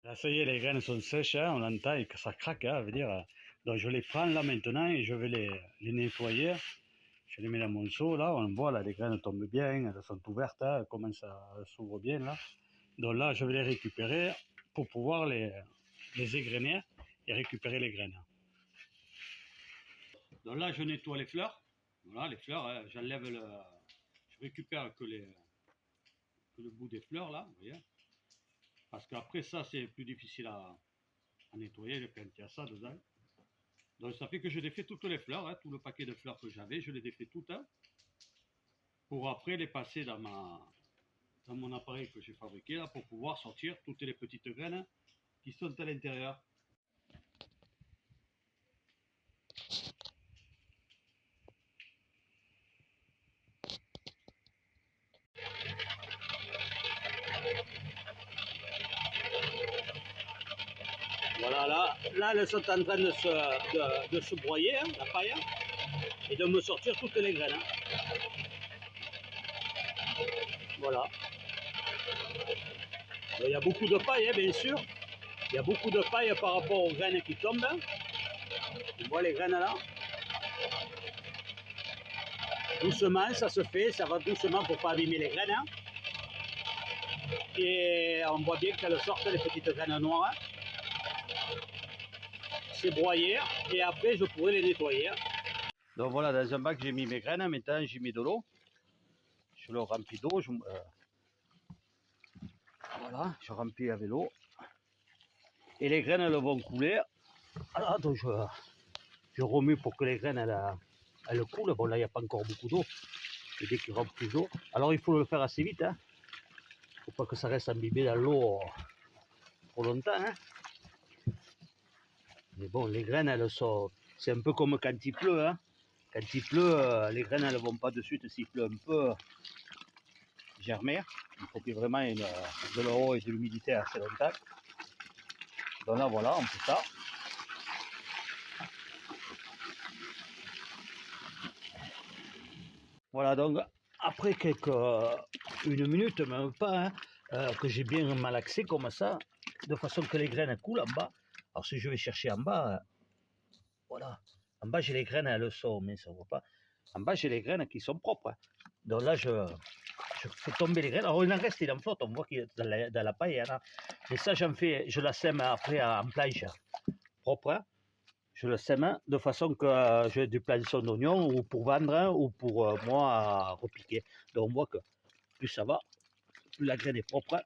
Là, ça y est, les graines sont sèches, hein, on entend et que ça craque, hein, veut dire. Donc je les prends là maintenant et je vais les nettoyer. Je les mets dans mon seau, là, on voit, là, les graines tombent bien, elles sont ouvertes, hein, elles commencent à s'ouvrir bien, là. Donc là, je vais les récupérer pour pouvoir les égrener et récupérer les graines. Donc là, je nettoie les fleurs. Voilà, les fleurs, hein, j'enlève je récupère que le bout des fleurs, là, vous voyez. Parce qu'après ça, c'est plus difficile à nettoyer quand il y a ça dedans. Donc ça fait que je défais toutes les fleurs, hein, tout le paquet de fleurs que j'avais, je les défais toutes, hein, pour après les passer dans mon appareil que j'ai fabriqué là, pour pouvoir sortir toutes les petites graines qui sont à l'intérieur. Voilà, là elles sont en train de se broyer, hein, la paille, hein, et de me sortir toutes les graines. Hein. Voilà. Il y a beaucoup de paille, hein, bien sûr. Il y a beaucoup de paille par rapport aux graines qui tombent. Hein. On voit les graines là. Doucement, ça se fait, ça va doucement pour ne pas abîmer les graines. Hein. Et on voit bien qu'elles sortent les petites graines noires. C'est broyé et après je pourrai les nettoyer. Donc voilà, dans un bac j'ai mis mes graines, maintenant j'ai mis de l'eau. Je le remplis d'eau. Voilà, je remplis avec l'eau. Et les graines elles vont couler. Alors, donc je remue pour que les graines elles coulent. Bon là il n'y a pas encore beaucoup d'eau. Et dès qu'il rentre plus d'eau. Alors il faut le faire assez vite. Hein. Faut pas que ça reste imbibé dans l'eau trop longtemps. Hein. Mais bon, les graines, elles sont... C'est un peu comme quand il pleut. Hein. Quand il pleut, les graines, elles ne vont pas de suite s'il pleut un peu germer. Il faut qu'il y ait vraiment de l'eau et de l'humidité assez longtemps. Donc là, voilà, on fait ça. Voilà, donc après une minute, même pas, hein, que j'ai bien malaxé comme ça, de façon que les graines coulent en bas. Alors si je vais chercher en bas, voilà. En bas, j'ai les graines, elles sont, mais ça ne voit pas. En bas, j'ai les graines qui sont propres. Donc là, je fais tomber les graines. Alors, il en reste, il en flotte. On voit qu'il dans la paille, il y en a. Mais ça, je la sème après en planche propre. Hein. Je le sème de façon que j'ai du plançon d'oignon ou pour vendre ou pour moi repiquer. Donc, on voit que plus ça va, plus la graine est propre.